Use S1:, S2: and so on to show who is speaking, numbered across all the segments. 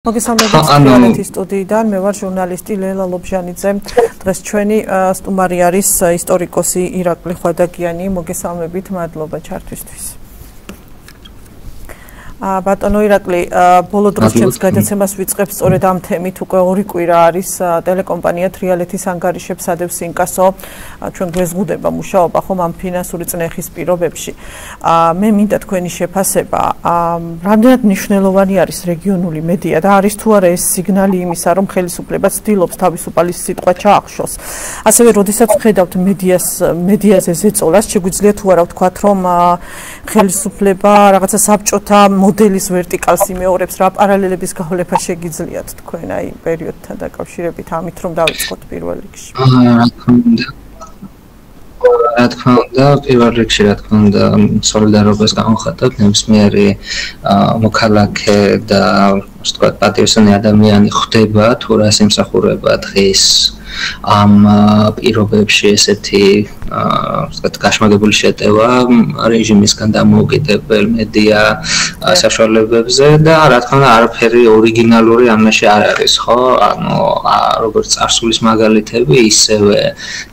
S1: მოგესალმებით თეატრეთის სტუდიიდან მე ვარ ჟურნალისტი ლელა ლობჟანიძე. დღეს ჩვენი სტუმარი არის ისტორიკოსი ირაკლი ხვადაგიანი. მოგესალმებით, მადლობა ჩართვისთვის. ბატონო ირაკლი, ბოლო დროს ჩემს გადაცემას ვიწყებ სწორედ ამ თემით. უკვე 2 კვირა არის ტელეკომპანია თრიალეთის ანგარიშებს ადევს ინკასო. ჩვენ გვეზღუდება მუშაობა ხომ ამ ფინანსური წნეხის პირობებში. მე მინდა თქვენი შეფასება, რამდენად მნიშვნელოვანი არის რეგიონული მედია და არის თუ არა ეს სიგნალი იმისა, რომ ხელისუფლება ცდილობს თავისუფალი სიტყვა ჩაახშოს. ასევე, როდესაც ვხედავთ მედიაზე ზეწოლას, შეგვიძლია თუ არა ვთქვათ, რომ ხელისუფლება რაღაცა საბჭოთა მოდელის ვერტიკალს იმეორებს, რა პარალელების გავლება შეგიძლიათ თქვენ აი პერიოდთან დაკავშირებით, ამით რომ დავიწყოთ პირველ რიგში.
S2: რა თქმა უნდა, პირველ რიგში რა თქმა უნდა, სოლიდარობას გამოვხატავთ ნებისმიერი მოქალაქე და ასე ვთქვათ, პატრიოტული ადამიანი ხდება თუ რას ემსახურება დღეს ამ პირობებში ესეთი გაშმაგებული შეტევა რეჟიმისგან დამოუკიდებელ მედია საშუალებებზე და რა თქმა უნდა არაფერი ორიგინალური ამაში არ არის, ხო? ანუ როგორც წარსულის მაგალითები, ისევე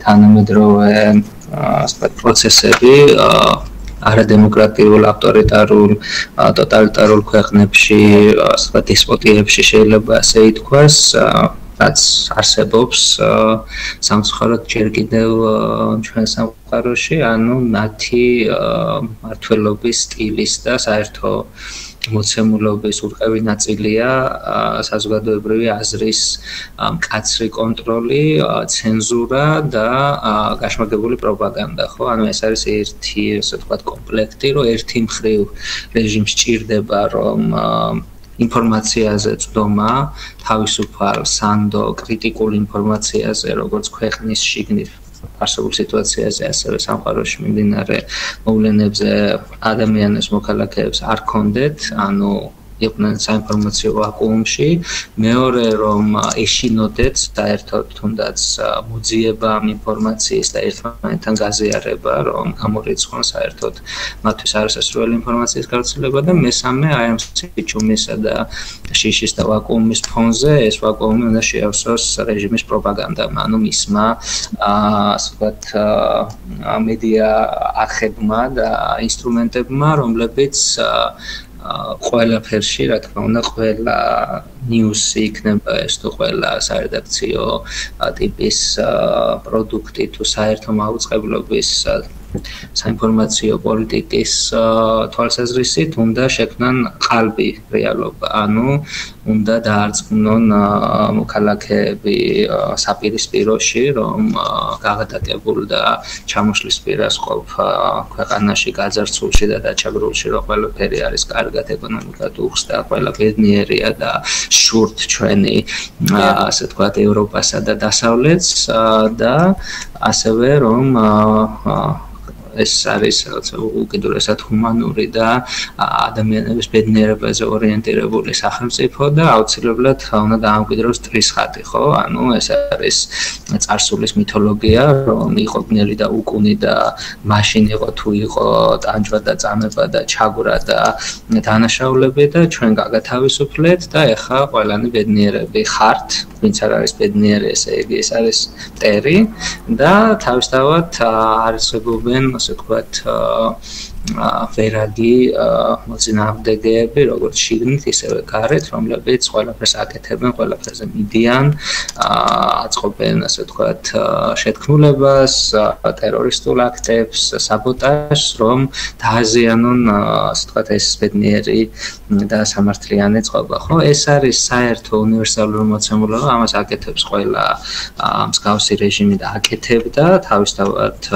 S2: თანამედროვე პროცესები არადემოკრატიულ, ავტორიტარულ, ტოტალიტარულ ქვეყნებში, დესპოტიებში შეიძლება ასე ითქვას, რაც არსებობს სამწუხაროდ ჯერ კიდევ ჩვენ სამყაროში, ანუ მათი მმართველობის სტილის და საერთო მოცემულობის ურყევი ნაწილია საზოგადოებრივი აზრის მკაცრი კონტროლი, ცენზურა და გაშმაგებული პროპაგანდა, ხო? ანუ ეს არის ერთი, ასე ვთქვათ, კომპლექტი, რომ ერთი მხრივ რეჟიმს სჭირდება, რომ ინფორმაციაზე წვდომა, თავისუფალ, სანდო, კრიტიკულ ინფორმაციაზე, როგორც ქვეყნის შიგნით არსებულ სიტუაციაზე, ასევე სამყაროში მიმდინარე მოვლენებზე ადამიანებს, მოქალაქეებს არ ქონდეთ, ანუ იყვნენ საინფორმაციო ვაკუუმში. მეორე, რომ ეშინოდეთ საერთოდ თუნდაც მოძიება ამ ინფორმაციის და ერთმანეთთან გაზიარება, რომ გამორიცხონ საერთოდ მათთვის არასასრული ინფორმაციის გავრცელება და მესამე, აი ამ სიჩუმისა და შიშის და ვაკუუმის ფონზე ეს ვაკუუმი უნდა შეავსოს რეჟიმის პროპაგანდამ, ანუ მისმა ასე ვთქვათ მედია არხებმა და ინსტრუმენტებმა, რომლებიც ყველაფერში, რა თქმა უნდა, ყველა ნიუსი იქნება ეს თუ ყველა სარედაქციო ტიპის პროდუქტი თუ საერთო მაუწყებლობის საინფორმაციო პოლიტიკის თვალსაზრისით უნდა შექმნან ყალბი რეალობა, ანუ უნდა დაარწმუნონ მოქალაქეები საპირისპიროში, რომ გაღადაკებულ და ჩამოშლის პირას ყოფ ქვეყანაში, გაძარცულში და დაჩაგრულში, რომ ყველაფერი არის კარგად, ეკონომიკა უხს და ყველა ბედნიერია და შურთ ჩვენი, ასე ვთქვათ, ევროპასა და დასავლეთს და ასევე რომ ეს არის უკიდურესად ჰუმანური და ადამიანების ბედნიერებაზე ორიენტირებული სახელმწიფო და აუცილებლად უნდა დაამკვიდროს ტრის ხატი, ხო? ანუ ეს არის წარსულის მითოლოგია, რომ იყო გნელი და უკუნი და მაშინ იყო თუ იყო ტანჯვა და წამება და ჩაგვრა და დანაშაულები და ჩვენ გაგათავისუფლეთ და ეხლა ყველანი ბედნიერები ხართ, ვინც არ არის ბედნიერი, ესე იგი ეს არის მტერი და თავისთავად არისებობენ ასე ვთქვათ, ვერაგი მოწინააღმდეგეები, როგორც შიგნით, ისევე გარეთ, რომლებიც ყველაფერს აკეთებენ, ყველაფერზე მიდიან, აწყობენ, ასე ვთქვათ, შეთქმულებას, ტერორისტულ აქტებს, საბოტაჟს, რომ დააზიანონ, ასე ვთქვათ, ეს ბედნიერი და სამართლიანი წყობა, ხო? ეს არის საერთო უნივერსალური მოცემულობა, ამას აკეთებს ყველა მსგავსი რეჟიმი და აკეთებდა თავისთავად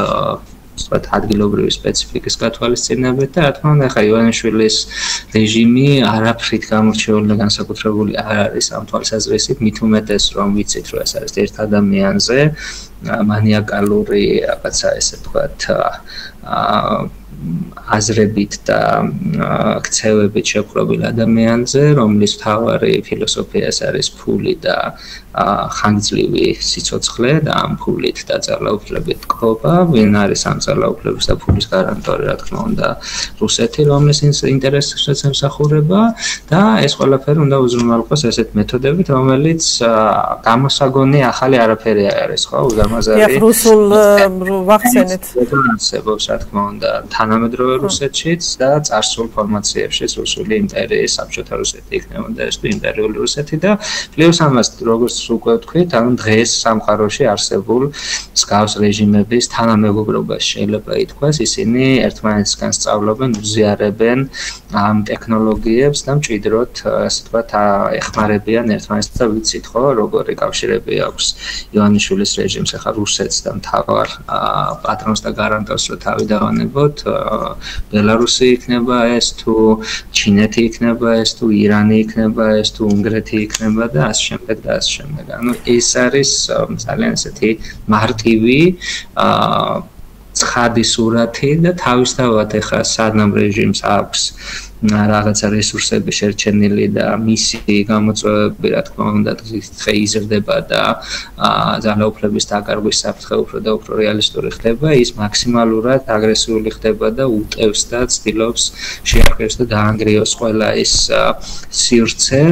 S2: ადგილობრივი სპეციფიკის გათვალისწინებით და რა თქმა უნდა, ახლა ივანიშვილის რეჟიმი არაფრით გამორჩეული და განსაკუთრებული არ არის ამ თვალსაზრისით, მით უმეტეს რომ ვიცით, რომ ეს არის ერთ ადამიანზე მანიაკალური რაღაცა, ესე ვთქვათ, აზრებით და ქცევებით შეფრობილ ადამიანზე, რომლის მთავარი ფილოსოფიას არის ფული და ხანგრძლივი სიცოცხლე და ამ ფულით და ძალაუფლებით თქობა, ვინ არის ამ ძალაუფლების და ფულის გარანტორი, რა თქმა უნდა, რუსეთი, რომლის ინტერესებსაც ემსახურება და ეს ყველაფერი უნდა უზრუნველყოს ესეთ მეთოდებით, რომელიც გამოსაგონი ახალი არაფერი არის, ხო, უზარმაზარი.
S1: ეხ რუსულ ვახსენეთ.
S2: არსებობს, რა თქმა უნდა, თანამედროვე რუსეთშიც და წარსულ ფორმაციებშიც რუსული იმპერიის, საბჭოთა რუსეთი იქნებოდა ეს იმპერიული რუსეთი და პლუს ამას როგორც უკვე ვთქვით, ანუ დღეს სამყაროში არსებულ მსგავს რეჟიმების თანამეგობრობას შეიძლება ითქვას, ისინი ერთმანეთისგან სწავლობენ, უზიარებენ ამ ტექნოლოგიებს და მჭიდროდ, ასე ვთქვათ, ეხმარებიან ერთმანეთს და ვიცით, ხო, როგორი კავშირები აქვს ივანიშვილის რეჟიმს ახლა რუსეთს და მთავარ პატრონს და გარანტორს რო თავი დავანებოთ, ბელარუსი იქნება ეს თუ ჩინეთი იქნება ეს თუ ირანი იქნება ეს თუ უნგრეთი იქნება და ასე შემდეგ და ასე შემდეგ. ანუ ეს არის ძალიან ესეთი მარტივი ცხადი სურათი და თავისთავად ახლა სადამ რეჟიმს აქვს რაღაცა რესურსები შერჩენილი და მისი გამოწვევები, რა თქმა უნდა, დღე იზრდება და ძალაუფლების დაკარგვის საფრთხე უფრო და უფრო რეალისტური ხდება, ის მაქსიმალურად აგრესიული ხდება და უტევს და ცდილობს შეარყევს და დაანგრიოს ყველა ის სივრცე,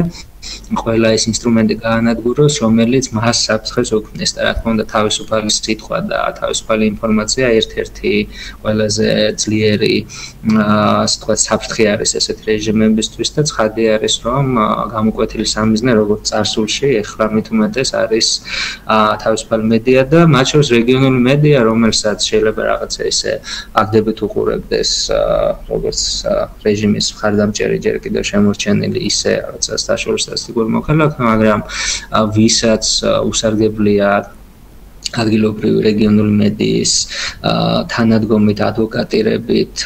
S2: ყველა ის ინსტრუმენტი გაანადგუროს, რომელიც მას საფრთხეს უქმნის და რა თქმა უნდა თავისუფალი სიტყვა და თავისუფალი ინფორმაცია ერთ-ერთი ყველაზე ძლიერი ასე ვთქვათ საფრთხე არის ესეთ რეჟიმებისთვის და ცხადი არის რომ გამოკვეთილი სამიზნე როგორც წარსულში ეხლა მით უმეტეს არის თავისუფალი მედია და მათ შორის რეგიონული მედია, რომელსაც შეიძლება რაღაცა ისე აგდებით უყურებდეს როგორც რეჟიმის მხარდამჭერი ჯერ კიდევ შემორჩენილი ისე რაღაცა საშუალო სტატისტიკურ მოქალაქე, მაგრამ ვისაც უსარგებლია ადგილობრივი რეგიონული მედიის თანადგომით, ადვოკატირებით,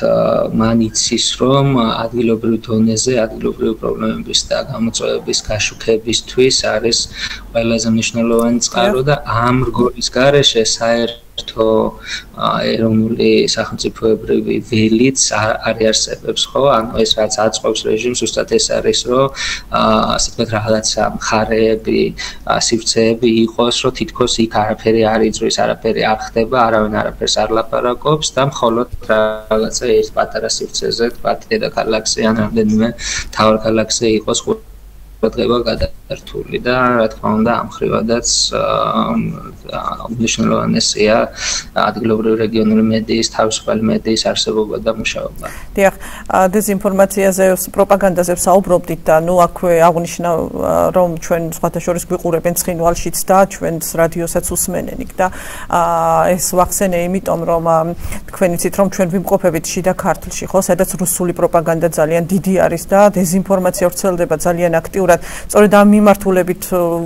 S2: მან იცის, რომ ადგილობრივ დონეზე ადგილობრივი პრობლემების და გამოწვევების გაშუქებისთვის არის ყველაზე მნიშვნელოვანი წყარო და ამ რგოლის გარეშე საერთო ეროვნული სახელმწიფოებრივი ველიც არ არსებობს, ხო? ანუ ეს რაც აწყობს რეჟიმს, უბრალოდ ეს არის, რომ ასე ვთქვათ, რაღაცა მხარეები, სივრცეები იყოს, რომ თითქოს იქ არაფერი არ იწვის, არაფერი არ ხდება, არავინ არაფერს არ ლაპარაკობს და მხოლოდ რაღაცა ერთ პატარა სივრცეზე, თქვათ, დედაქალაქზე ან რამდენიმე მთავარ ქალაქზე იყოს ყურადღება გადართული და რა თქმა უნდა ამ ხრივადაც მნიშვნელოვანია ადგილობრივი რეგიონული მედიის, თავისუფალი მედიის არსებობა და მუშაობა.
S1: დიახ, დეზინფორმაციაზე, პროპაგანდაზე საუბრობდით და ნუ აქვე აღნიშნა რომ ჩვენ სხვათა შორის გვიყურებენ ცხინვალშიც და ჩვენს რადიოსაც უსმენენ იქ და ეს ვახსენე იმიტომ რომ თქვენ იცით რომ ჩვენ ვიმყოფებით შიდა ქართლში, ხო, სადაც რუსული პროპაგანდა ძალიან დიდი არის და დეზინფორმაცია ვრცელდება ძალიან აქტიურად. სწორედ ამ მიმართულებით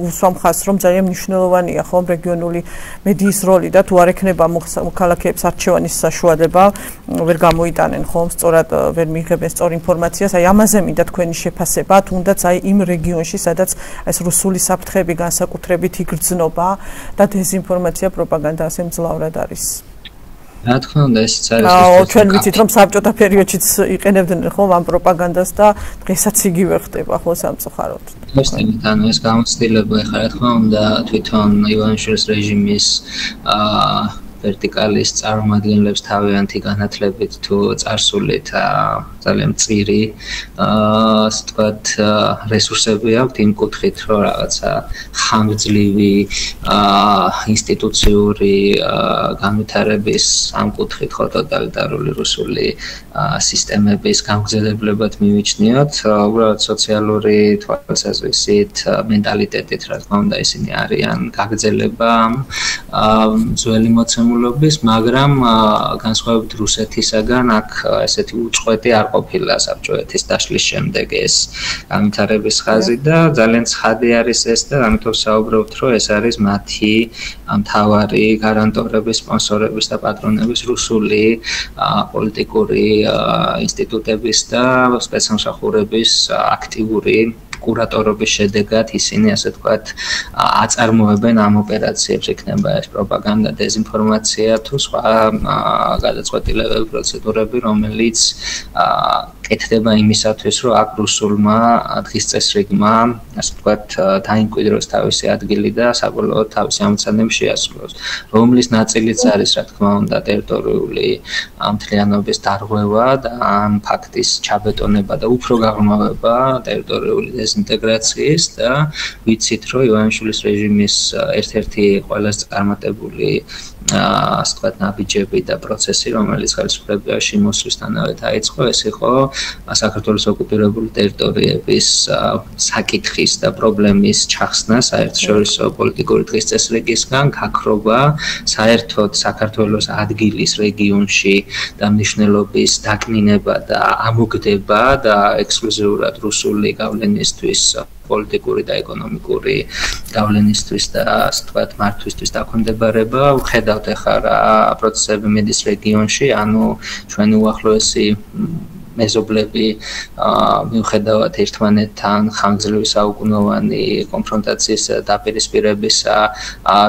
S1: უსვამ ხაზს რომ ძალიან მნიშვნელოვანია ხომ რეგიონული მედიის როლი და თუ არ ექნება მოქალაქეებს არჩევანის საშუალება ვერ გამოიტანენ ხომ სწორად ვერ მიიღებენ სწორ ინფორმაციას, აი ამაზე მინდა თქვენი შეფასება, თუნდაც აი იმ რეგიონში სადაც ეს რუსული საფრთხეები განსაკუთრებით იგრძნობა და დეზინფორმაცია პროპაგანდა ასე მძლავრად არის.
S2: რა თქმა უნდა ესეც არის
S1: ჩვენ ვიცით რომ საბჭოთა პერიოდშიც იყენებდნენ ხომ ამ პროპაგანდას და დღესაც იგივე ხდება ხო სამწუხაროდ.
S2: მესტებით ანუ ეს გამოცდილება ეხლა რა თქმა უნდა თვითონ ივანიშვილის რეჟიმის ვერტიკალის წარმომადგენლებს თავიანთი განათლებით თუ წარსულით ძალიან მწირი ასე ვთქვათ რესურსები აქვთ იმ კუთხით რომ რაღაცა ხანგრძლივი ინსტიტუციური განვითარების ამ კუთხით ხო ტოტალიტარული რუსული სისტემების გამგზავრებლებად მივიჩნიოთ უბრალოდ სოციალური თვალსაზრისით მენტალიტეტით რა თქმა უნდა ისინი არიან გაგრძელება ძველი მოცემულობის, მაგრამ განსხვავებით რუსეთისაგან აქ ესეთი უწყვეტი არ ყოფილა საბჭოეთის დაშლის შემდეგ ეს განვითარების ხაზი და ძალიან ცხადი არის ეს და ამიტომ საუბრობთ რომ ეს არის მათი მთავარი გარანტორების, სპონსორების და პატრონების რუსული პოლიტიკური ინსტიტუტების და სპეცსამსახურების აქტიური კურატორობის შედეგად ისინი ასე ვთქვათ აწარმოებენ ამ ოპერაციებს, იქნება ეს პროპაგანდა, დეზინფორმაცია თუ სხვა გადაწყვეტილებები, პროცედურები, რომელიც კეთდება იმისათვის, რომ აქ რუსულმა დღის წესრიგმა, ასე ვთქვათ, დაიმკვიდროს თავისი ადგილი და საბოლოოდ თავისი ამოცანები შეასრულოს, რომლის ნაწილიც არის, რა თქმა უნდა, ტერიტორიული მთლიანობის დარღვევა და ამ ფაქტის ჩაბეტონება და უფრო გაღრმავება ტერიტორიული დეზინტეგრაციის და ვიცით, რომ ივანიშვილის რეჟიმის ერთ-ერთი ყველაზე წარმატებული ასე ვთქვათ, ნაბიჯები და პროცესი, რომელიც ხელისუფლებაში მოსვლისთანავე დაიწყო, ეს იყო საქართველოს ოკუპირებული ტერიტორიების საკითხის და პრობლემის ჩახსნა საერთაშორისო პოლიტიკური დღის წესრიგისგან, გაქრობა, საერთოდ საქართველოს ადგილის რეგიონში და მნიშვნელობის დაკნინება და ამოგდება და ექსკლუზიურად რუსული გავლენისთვის პოლიტიკური და ეკონომიკური გავლენისთვის და ასე ვთქვათ მართვისთვის დაქვემდებარება. ვხედავთ ახლა რა პროცესები მედის რეგიონში, ანუ ჩვენი უახლოესი მეზობლები მიუხედავად ერთმანეთთან ხანგრძლივი საუკუნოვანი კონფრონტაციის დაპირისპირებისა,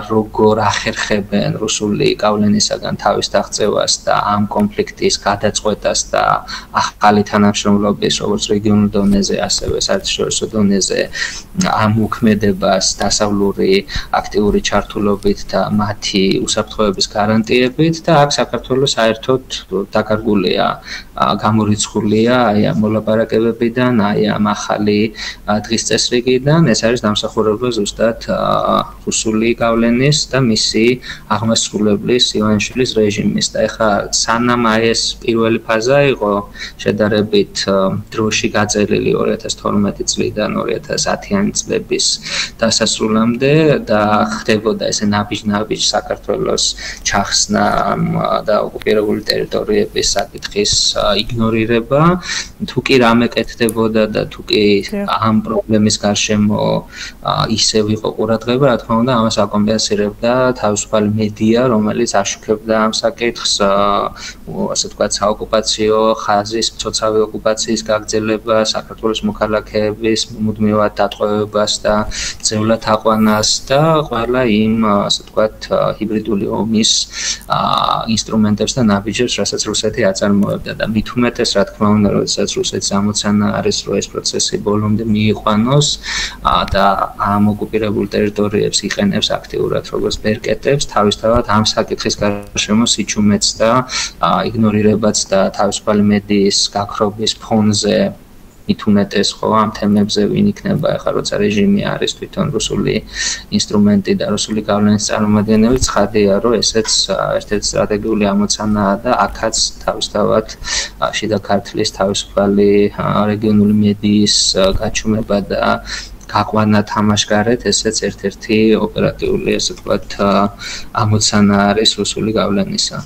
S2: როგორ ახერხებენ რუსული გავლენისაგან თავის დაღწევას და ამ კონფლიქტის გადაწყვეტას და ახალი თანამშრომლობის როგორც რეგიონულ დონეზე, ასევე საერთაშორისო დონეზე ამ მოქმედებას დასავლური აქტიური ჩართულობით და მათი უსაფრთხოების გარანტიებით და აქ საქართველოს საერთოდ დაკარგულია გამორიცხულია აი ამ მოლაპარაკებებიდან, აი ამ ახალი დღის წესრიგიდან, ეს არის დამსახურება ზუსტად რუსული გავლენის და მისი აღმასრულებლის ივანიშვილის რეჟიმის და ეხლა სანამ აი ეს პირველი ფაზა იყო შედარებით დროში გაწერილი 2012 წლიდან 2010-იანი წლების დასასრულამდე და ხდებოდა ესე ნაბიჯ-ნაბიჯ საქართველოს ჩახსნა და ოკუპირებული ტერიტორიების საკითხის იგნორირება, თუ კი რამე კეთდებოდა და თუ კი ამ პრობლემის გარშემო ისევ იყო ყურადღება, რა თქმა უნდა, ამას აკომპენსირებდა თავისუფალი მედია, რომელიც აშუქებდა ამ საკითხს, ასე ვთქვათ, საოკუპაციო ხაზის, მცოცავი ოკუპაციის გაგრძელება, საქართველოს მოქალაქეების მუდმივად დატყვევებას და ძევლად აყვანას და ყველა იმ, ასე ვთქვათ, ჰიბრიდული ომის ინსტრუმენტებს და ნაბიჯებს, რასაც რუსეთი აწარმოებდა და მით უმეტეს, რა თქმა უნდა, როდესაც რუსეთის ამოცანა არის, რომ ეს პროცესი ბოლომდე მიიყვანოს და ამ ოკუპირებულ ტერიტორიებს იყენებს აქტიურად როგორც ბერკეტებს, თავისთავად ამ საკითხის გარშემო სიჩუმეც და იგნორირებაც და თავისუფალი მედიის გაქრობის ფონზე მით უმეტეს ხო ამ თემებზე ვინ იქნება ახლა როცა რეჟიმი არის თვითონ რუსული ინსტრუმენტი და რუსული გავლენის წარმომადგენელი, ცხადია რომ ესეც ერთ-ერთი სტრატეგიული ამოცანაა და აქაც თავისთავად შიდა ქართლის თავისუფალი რეგიონული მედიის გაჩუმება და გაყვანა თამაშგარეთ, ესეც ერთ-ერთი ოპერატიული, ასე ვთქვათ, ამოცანა არის რუსული გავლენისა.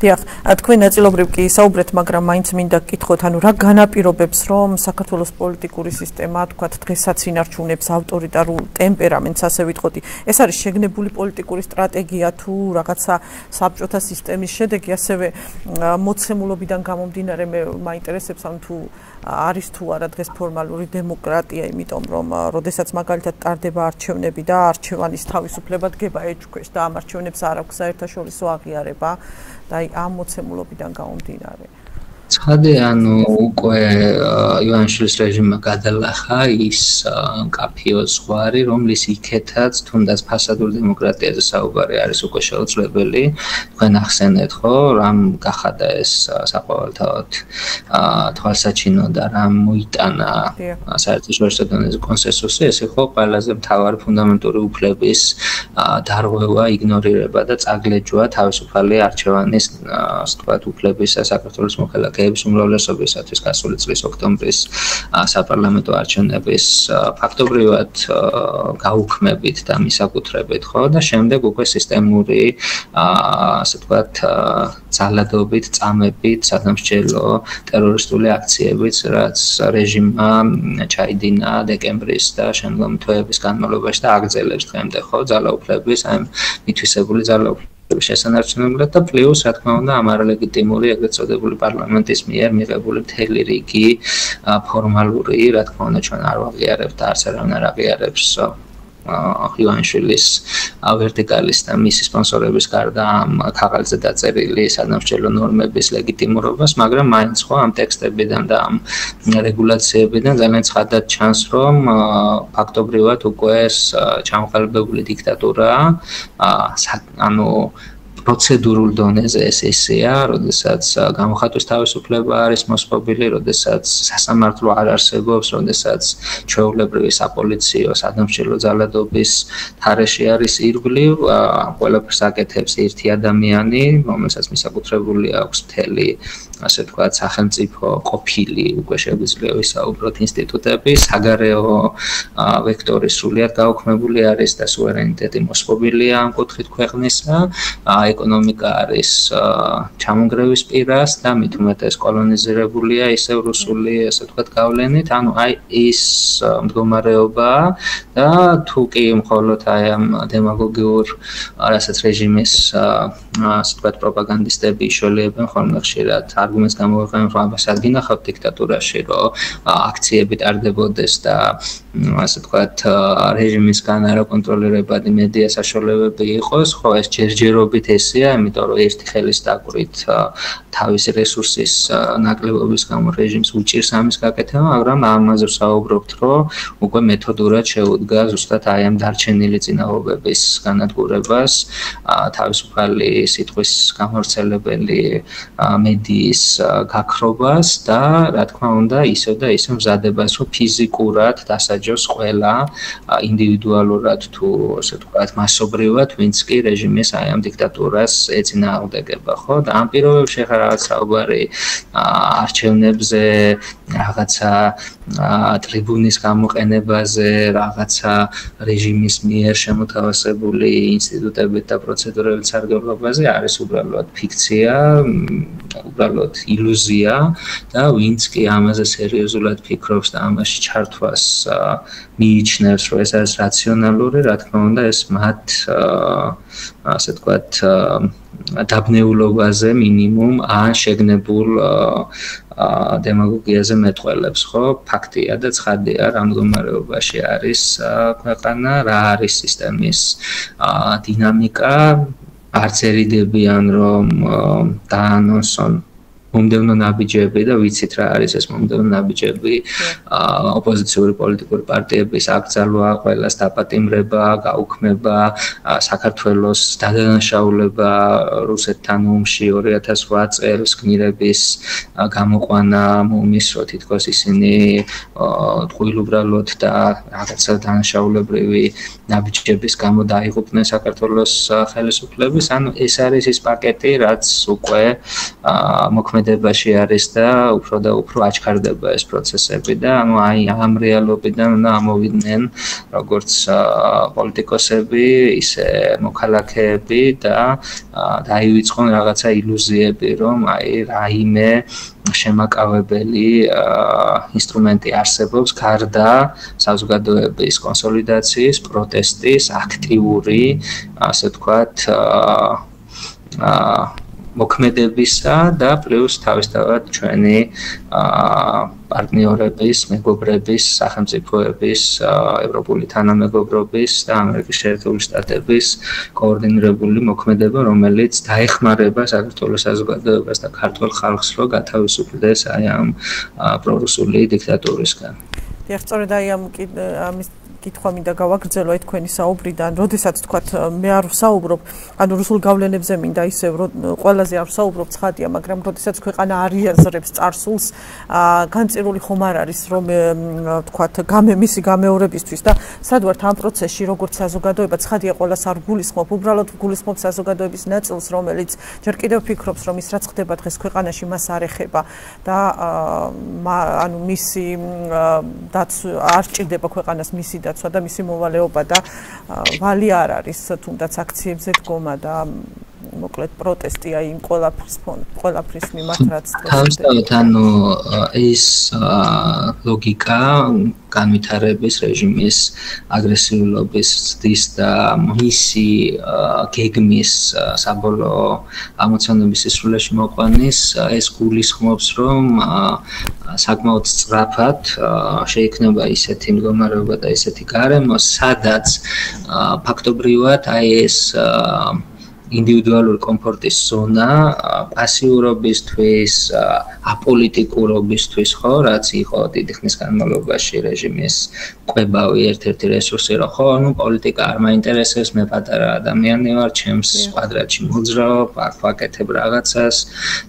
S1: დიახ, თქვენ ნაწილობრივ კი საუბრეთ, მაგრამ მაინც მინდა გკითხოთ, ანუ რა განაპირობებს, რომ საქართველოს პოლიტიკური სისტემა, თქვათ, დღესაც ინარჩუნებს ავტორიტარულ ტემპერამენტს, ასე ვიტყოდი. ეს არის შეგნებული პოლიტიკური სტრატეგია თუ რაღაცა საბჭოთა სისტემის შედეგი, ასევე მოცემულობიდან გამომდინარე მე მაინტერესებს, ანუ თუ არის თუ არა დღეს ფორმალური დემოკრატია, იმიტომ რომ როდესაც მაგალითად ტარდება არჩევნები და არჩევანის თავისუფლება დგება ეჭქვეშ და ამ არჩევნებს არ აქვს საერთაშორისო აღიარება და ამ მოცემულობიდან გამომდინარე.
S2: ცხადია, ანუ უკვე ივანიშვილის რეჟიმმა გადალახა ის მკაფიო ზღვარი, რომლის იქეთაც თუნდაც ფასადურ დემოკრატიაზე საუბარი არის უკვე შეუძლებელი. თქვენ ახსენეთ, ხო, რამ გახადა ეს საყოველთაოდ თვალსაჩინო და რამ მოიტანა საერთაშორისო დონეზე კონსენსუსი, ეს იყო ყველაზე მთავარი ფუნდამენტური უფლების დარღვევა, იგნორირება და წაგლეჯვა თავისუფალი არჩევანის, ასე ვთქვათ, უფლებისა საქართველოს მოქალაქეების უმრავლესობისათვის გასული წლის ოქტომბრის საპარლამენტო არჩევნების ფაქტობრივად გაუქმებით და მისაკუთრებით, ხო, და შემდეგ უკვე სისტემური, ასე ვთქვათ, ძალადობით, წამებით, სადამსჯელო ტერორისტული აქციებით, რაც რეჟიმმა ჩაიდინა დეკემბრის და შემდგომი თვეების განმავლობაში და აგრძელებს დღემდე, ხო, ძალაუფლების, აი მითვისებული ძალაუფლების შესანარჩუნებლად და პლუს რა თქმა უნდა ამ არალეგიტიმური ეგრეთ წოდებული პარლამენტის მიერ მიღებული მთელი რიგი ფორმალური რა თქმა უნდა ჩვენ არ ვაღიარებთ და არც არავინ არ აღიარებს ივანიშვილის ვერტიკალის და მისი სპონსორების გარდა ამ ქაღალდზე დაწერილი სადამსჯელო ნორმების ლეგიტიმურობას, მაგრამ მაინც ხო ამ ტექსტებიდან და ამ რეგულაციებიდან ძალიან ცხადად ჩანს, რომ ფაქტობრივად უკვე ეს ჩამოყალიბებული დიქტატურა ანუ პროცედურულ დონეზე ეს ისეა, როდესაც გამოხატვის თავისუფლება არის მოსპობილი, როდესაც სასამართლო არ არსებობს, როდესაც ჩვეულებრივი საპოლიციო სადამსჯელო ძალადობის თარეში არის ირგვლივ, ყველაფერს აკეთებს ერთი ადამიანი, რომელსაც მისაკუთრებული აქვს მთელი ასე ვთქვათ, სახელმწიფო ყოფილი უკვე შეგვიძლია ვისაუბროთ ინსტიტუტები, საგარეო ვექტორი სრულიად გაუქმებული არის და სუვერენიტეტი მოსპობილია ამ კუთხით ქვეყნისა, ეკონომიკა არის ჩამონგრევის პირას და მით უმეტეს კოლონიზირებულია ისევ რუსული, ასე ვთქვათ, გავლენით, ანუ აი ის მდგომარეობა და თუ კი მხოლოდ აი ამ დემაგოგიურ რასაც რეჟიმის ასე ვთქვათ, პროპაგანდისტები იშველებენ ხოლმე ხშირად არგუმენტს გამოვიყენებენ, რომ ამას არ გინახავთ დიქტატურაში, რომ აქციები ტარდებოდეს და ასე ვთქვათ, რეჟიმისგან არაკონტროლირებადი მედია საშუალებები იყოს, ხო ეს ჯერჯერობით ესეა, იმიტომ რომ ერთი ხელის დაკვირით თავისი რესურსის ნაკლებობის გამო რეჟიმს უჭირს ამის გაკეთება, მაგრამ ამაზე ვსაუბრობთ, რომ უკვე მეთოდურად შეუდგა ზუსტად აი ამ დარჩენილი წინააღმდეგობის განადგურებას, თავისუფალი სიტყვის გამავრცელებელი მედიის გაქრობას და რა თქმა უნდა ისევ და ისევ მზადებას, რომ ფიზიკურად დასაჯოს ყველა ინდივიდუალურად თუ ასე ვთქვათ, მასობრივად, ვინც კი რეჟიმის აი ამ დიქტატურას ეწინააღმდეგება, ხო? და ამ პირობებში ხა რაღაც საუბარი არჩევნებზე, რაღაცა ტრიბუნის გამოყენებაზე, რაღაცა რეჟიმის მიერ შემოთავაზებული ინსტიტუტებით და პროცედურებით სარგებლობაზე არის უბრალოდ ფიქცია, უბრალოდ ილუზია და ვინც კი ამაზე სერიოზულად ფიქრობს და ამაში ჩართვას მიიჩნევს, რომ ეს არის რაციონალური, რა თქმა უნდა, ეს მათ ასე ვთქვათ, დაბნეულობაზე მინიმუმ ან შეგნებულ დემაგოგიაზე მეტყველებს, ხო? ფაქტია და ცხადია, რა მდგომარეობაში არის ქვეყანა, რა არის სისტემის დინამიკა, არც ერიდებიან, რომ დაანონსონ მომდევნო ნაბიჯები და ვიცით რა არის ეს მომდევნო ნაბიჯები, ოპოზიციური პოლიტიკური პარტიების აკრძალვა, ყველას დაპატიმრება, გაუქმება, საქართველოს დადანაშაულება რუსეთთან ომში 2008 წელს გმირების გამოყვანა მომის, რომ თითქოს ისინი ტყუილუბრალოდ და რაღაცა დანაშაულებრივი ნაბიჯების გამო დაიღუპნენ საქართველოს ხელისუფლების, ანუ ეს არის ის პაკეტი, რაც უკვე მოქმედებაში არის და უფრო და უფრო აჩქარდება ეს პროცესები და ანუ აი ამ რეალობიდან უნდა ამოვიდნენ როგორც პოლიტიკოსები, ისე მოქალაქეები და დაივიწყონ რაღაცა ილუზიები, რომ აი რაიმე შემაკავებელი ინსტრუმენტი არსებობს გარდა საზოგადოების კონსოლიდაციის, პროტესტის, აქტიური, ასე ვთქვათ, მოქმედებისა და პლუს თავისთავად ჩვენი პარტნიორების, მეგობრების, სახელმწიფოების, ევროპული თანამეგობრობის და ამერიკის შეერთებული შტატების კოორდინირებული მოქმედება, რომელიც დაეხმარება საქართველოს საზოგადოებას და ქართულ ხალხს, რომ გათავისუფლდეს აი ამ პრორუსული დიქტატურისგან.
S1: დიახ, სწორედ აი ამის კითხვა მინდა გავაგრძელო თქვენი საუბრიდან, როდესაც თქვათ მე არ ვსაუბრობ, ანუ რუსულ გავლენებზე მინდა ისევ ყველაზე არ ვსაუბრობ, ცხადია, მაგრამ როდესაც ქვეყანა არიაზრებს წარსულს, განწირული ხომ არ არის, რომ თქვათ მისი გამეორებისთვის და სად ვართ ამ პროცესში, როგორც საზოგადოება, ცხადია, ყველას არ გულისხმობ, უბრალოდ გულისხმობ საზოგადოების ნაწილს, რომელიც ჯერ კიდევ ფიქრობს, რომ ის რაც ხდება დღეს ქვეყანაში მას არ ეხება და ანუ მისი არ სჭირდება ქვეყანას მისი დაცვა და მისი მოვალეობა და ვალი არ არის თუნდაც აქციებზე დგომა და მოკლედ პროტესტი აი იმ ყველაფრის მიმართ რაც
S2: თავისთავად ანუ ის ლოგიკა განვითარების რეჟიმის აგრესიულობის ზრდის და მისი გეგმის საბოლოო ამოცანების სისრულეში მოყვანის ეს გულისხმობს რომ საკმაოდ სწრაფად შეიქმნება ისეთი მდგომარეობა და ისეთი გარემო სადაც ფაქტობრივად აი ეს ინდივიდუალური კომფორტის ზონა პასიურობისთვის, აპოლიტიკურობისთვის, ხო, რაც იყო დიდი ხნის განმავლობაში რეჟიმის კვებავი ერთ-ერთი რესურსი, რომ ხო, ну, პოლიტიკა არ მაინტერესებს, მე პატარა ადამიანი ვარ, ჩემს კვადრატში მოძრაობ, აქ ვაკეთებ რაღაცას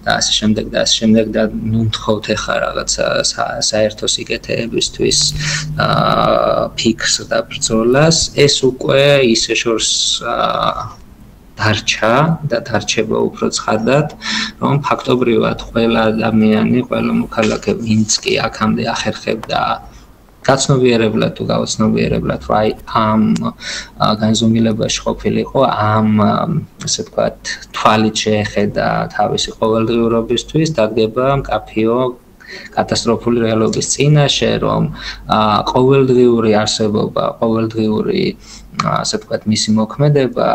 S2: და ასე შემდეგ და ასე შემდეგ და ну, მთხოვთ ახლა რაღაცა საერთო სიკეთეებისთვის ფიქრს და ბრძოლას, ეს უკვე ისე შორს დარჩა და დარჩება უფრო ცხადად, რომ ფაქტობრივად ყველა ადამიანი, ყველა მოქალაქე, ვინც კი აქამდე ახერხებდა გაცნობიერებლად თუ გავაცნობიერებლად, რომ აი ამ განზომილებაში ყოფილიყო, ამ ასე ვთქვათ, თვალით შეეხედა თავისი ყოველდღიურობისთვის, დადგება მკაფიო კატასტროფული რეალობის წინაშე, რომ ყოველდღიური არსებობა, ყოველდღიური ასე ვთქვათ, მისი მოქმედება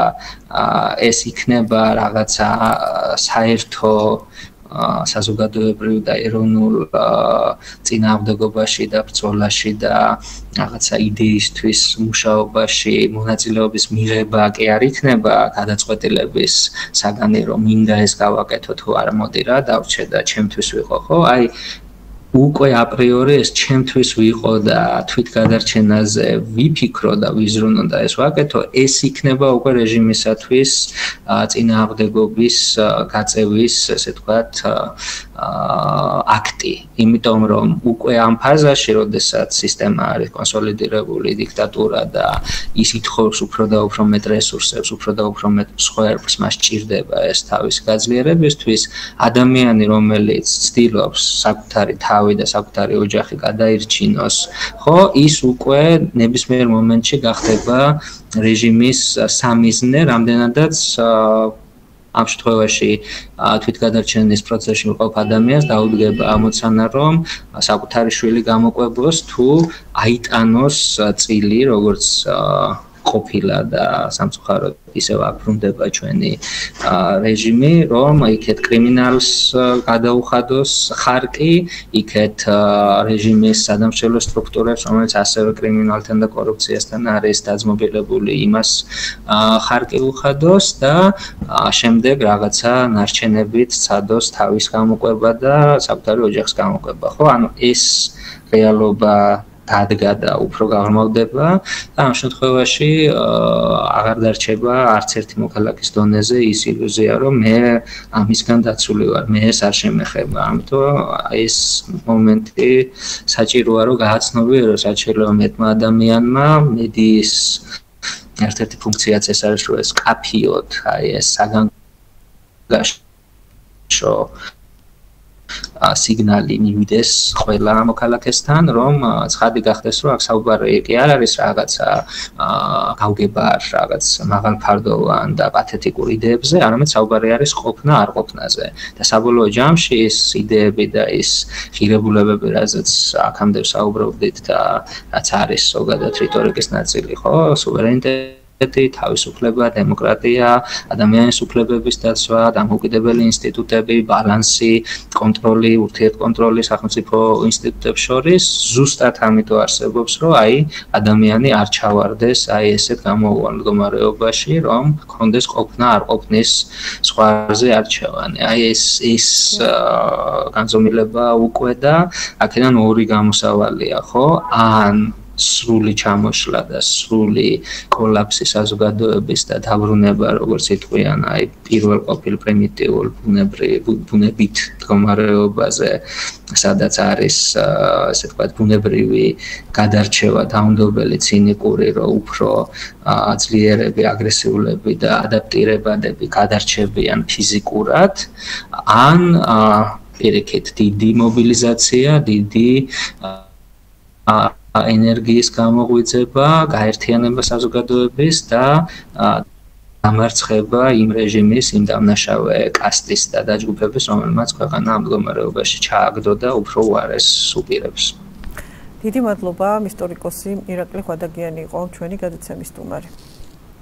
S2: ეს იქნება რაღაცა საერთო საზოგადოებრივ და ეროვნულ წინააღმდეგობაში და ბრძოლაში და რაღაცა იდეისთვის მუშაობაში მონაწილეობის მიღება კი არ იქნება გადაწყვეტილების საგანი, რომ მინდა ეს გავაკეთო თუ არ მოდი რა დავრჩე და ჩემთვის ვიყო, ხო? აი უკვე აპრიორი ეს ჩემთვის ვიყო და თვითგადარჩენაზე ვიფიქრო და ვიზრუნო და ეს ვაკეთო, ეს იქნება უკვე რეჟიმისათვის წინააღმდეგობის გაწევის, ესე ვთქვათ, აქტი. იმიტომ რომ უკვე ამ ფაზაში, როდესაც სისტემა არის კონსოლიდირებული დიქტატურა და ის ითხოვს უფრო და უფრო მეტ რესურსებს, უფრო და უფრო მეტ მსხვერპლს, მას სჭირდება ეს თავისი გაძლიერებისთვის, ადამიანი, რომელიც ცდილობს საკუთარი თავი და საკუთარი ოჯახი გადაირჩინოს, ხო, ის უკვე ნებისმიერ მომენტში გახდება რეჟიმის სამიზნე, რამდენადაც ამ შემთხვევაში თვითგადარჩენის პროცესში მყოფ ადამიანს დაუდგება ამოცანა, რომ საკუთარი შვილი გამოყვებოს თუ აიტანოს წილი, როგორც ყოფილა და სამწუხაროდ ისევ აბრუნდება ჩვენი რეჟიმი, რომ იქეთ კრიმინალს გადაუხადოს ხარკი, იქეთ რეჟიმის სადამსჯელო სტრუქტურებს, რომელიც ასევე კრიმინალთან და კორუფციასთან არის დაძმობილებული, იმას ხარკი უხადოს და შემდეგ რაღაცა ნარჩენებით ცადოს თავის გამოყვება და საკუთარი ოჯახის გამოყვება, ხო? ანუ ეს რეალობა დადგა და უფრო გამოვდება და ამ შემთხვევაში აღარ დარჩება არც ერთი მოქალაქის დონეზე ის ილუზია, რომ მე ამისგან დაცული ვარ, მე ეს არ შემეხება. ამიტომ ეს მომენტი საჭიროა, რომ გააცნობიეროს საჭიროა მეტმა ადამიანმა, მედიის ერთ-ერთი ფუნქციაც ეს არის, რომ ეს კაფიოთ, აი ეს საგანგაშო სიგნალი მივიდეს ყველა მოქალაქესთან, რომ ცხადი გახდეს, რომ აქ საუბარი კი არ არის რაღაცა გავგებარ, რაღაც მაღალფარდოვან და პათეტიკურ იდეებზე, არამედ საუბარი არის ყოფნა არ ყოფნაზე. და საბოლოო ჯამში ეს იდეები და ეს ღირებულებები, რაზეც აქამდე საუბრობდით და რაც არის ზოგადად რიტორიკის ნაწილი, ხო, სუვერენიტეტი, თავისუფლება, დემოკრატია, ადამიანის უფლებების დაცვა, დამოუკიდებელი ინსტიტუტები, ბალანსი, კონტროლი, ურთიერთკონტროლი სახელმწიფო ინსტიტუტებს შორის ზუსტად ამიტომ არსებობს, რომ აი ადამიანი არ ჩავარდეს აი ესეთ გამოუვალ მდგომარეობაში, რომ გქონდეს ყოფნა არ ყოფნის ზღვარზე არჩევანი. აი ეს განზომილება უკვე და აქედან ორი გამოსავალია, ხო? ან სრული ჩამოშლა და სრული კოლაფსი საზოგადოების და დაბრუნება, როგორც იტყვიან, აი პირველ ყოფილ პრიმიტიულ ბუნებით მდგომარეობაზე, სადაც არის ასე ვთქვათ ბუნებრივი გადარჩევა, დაუნდობელი, ცინიკური, რომ უფრო ძლიერები, აგრესიულები და ადაპტირებადები გადარჩებიან ფიზიკურად, ან პირიქით დიდი მობილიზაცია, დიდი ენერგიის გამოღვიძება, გაერთიანება საზოგადოების და ამარცხება იმ რეჟიმის, იმ დამნაშავე კასტის და დაჯგუფების, რომელმაც ქვეყანა ამ მდგომარეობაში ჩააგდო და უფრო უარეს უპირებს.
S1: დიდი მადლობა, ისტორიკოსი ირაკლი ხვადაგიანი იყო ჩვენი გადაცემის სტუმარი.